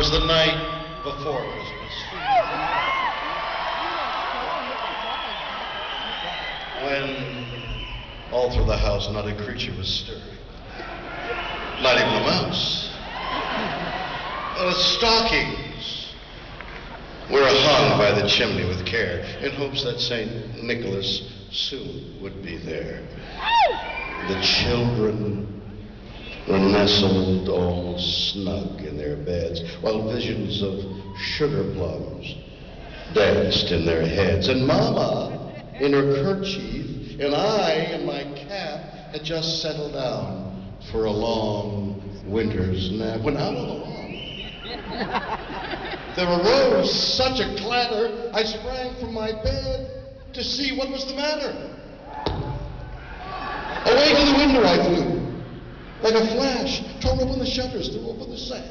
was the night before Christmas. When all through the house not a creature was stirring. Not even a mouse. The stockings were hung by the chimney with care in hopes that St. Nicholas soon would be there. The children were nestled all snug in their beds, while visions of sugar plums danced in their heads. And Mama, in her kerchief, and I, in my cap, had just settled down for a long winter's nap, when out on the lawn there arose such a clatter, I sprang from my bed to see what was the matter. Away to the window I flew. Like a flash, tore open the shutters, threw open the sash.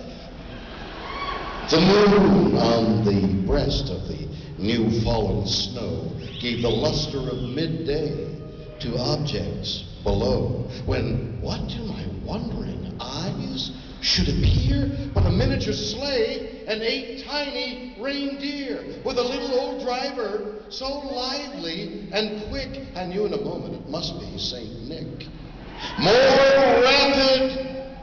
The moon on the breast of the new fallen snow gave the luster of midday to objects below, when what to my wondering eyes should appear but a miniature sleigh and 8 tiny reindeer, with a little old driver so lively and quick, I knew in a moment it must be St. Nick. More rapid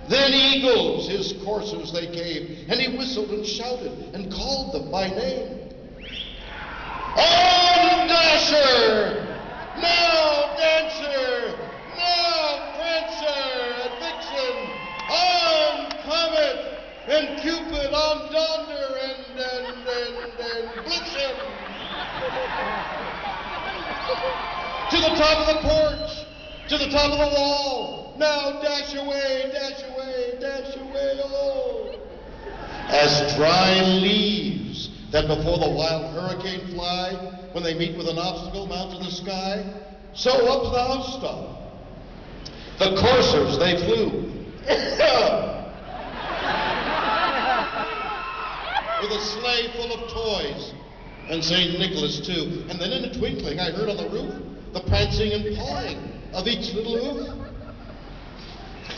than eagles his coursers they came, and he whistled and shouted and called them by name. On Dasher! Now Dancer! Now Prancer and Vixen! On Comet and Cupid! On Donder and Blitzen! To the top of the porch! To the top of the wall! Now dash away, dash away, dash away, oh! As dry leaves that before the wild hurricane fly, when they meet with an obstacle mount to the sky, so up to the housetop. The coursers, they flew. With a sleigh full of toys, and St. Nicholas too. And then in a twinkling I heard on the roof the prancing and pawing of each little hoof.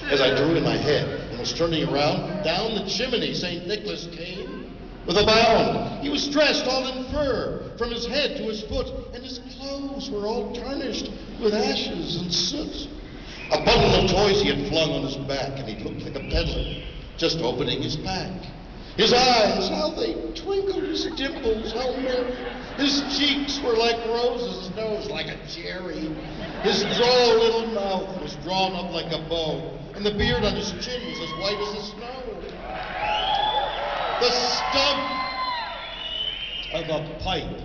As I drew in my head and was turning around, down the chimney St. Nicholas came with a bound. He was dressed all in fur from his head to his foot, and his clothes were all tarnished with ashes and soot. A bundle of toys he had flung on his back, and he looked like a peddler just opening his pack. His eyes, how they twinkled, his dimples, how merry. His cheeks were like roses, his nose like a cherry. His droll little mouth was drawn up like a bow, and the beard on his chin was as white as the snow. The stump of a pipe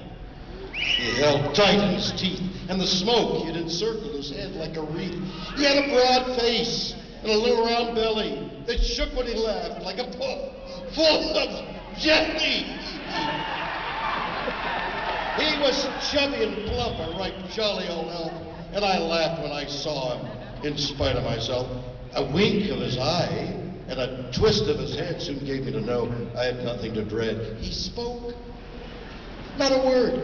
he held tight in his teeth, and the smoke had encircled his head like a wreath. He had a broad face and a little round belly that shook when he laughed like a puff full of jelly. He was chubby and plump, a right jolly old elf, and I laughed when I saw him, in spite of myself. A wink of his eye and a twist of his head soon gave me to know I had nothing to dread. He spoke, not a word,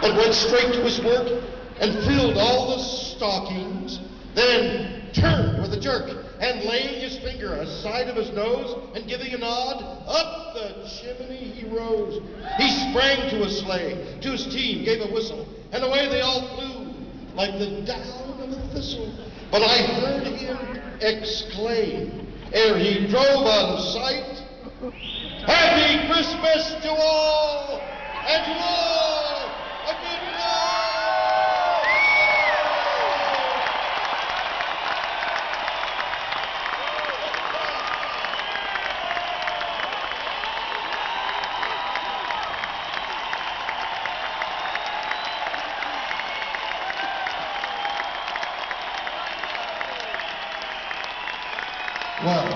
but went straight to his work and filled all the stockings, then turned with a jerk, and laying his finger aside of his nose and giving a nod, up the chimney he rose. He sprang to his sleigh, to his team, gave a whistle, and away they all flew like the down of a thistle. But I heard him exclaim, ere he drove out of sight, "Happy Christmas to all, and to all a good night!" Well,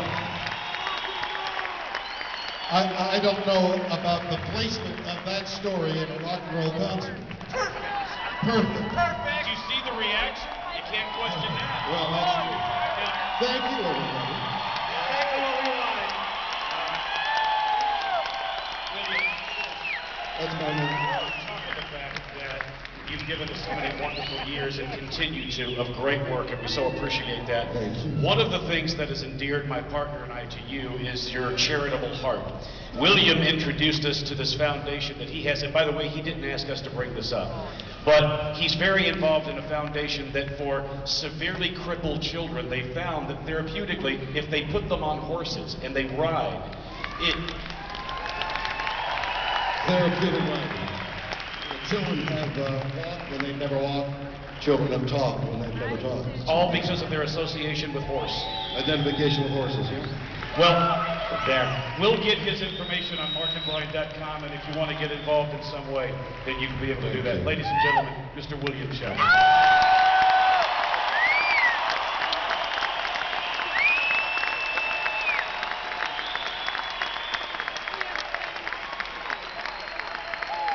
I don't know about the placement of that story in a rock and roll concert. Perfect. Did you see the reaction? You can't question that. Well, that's true. Thank you, everybody. That's my name. Talk of the fact that you've given us so many wonderful years and continue to of great work, and we so appreciate that. Thank you. One of the things that has endeared my partner and I to you is your charitable heart. William introduced us to this foundation that he has, and by the way, he didn't ask us to bring this up, but he's very involved in a foundation that for severely crippled children, they found that therapeutically, if they put them on horses and they ride, it... Therapeutic riding. Children have walked when they never walked. Children have talked when they've never talked. All because of their association with horse. Identification with horses, yeah? Well, there. We'll get his information on markandbrian.com, and if you want to get involved in some way, then you can be able to do that. Ladies and gentlemen, Mr. William Shatner.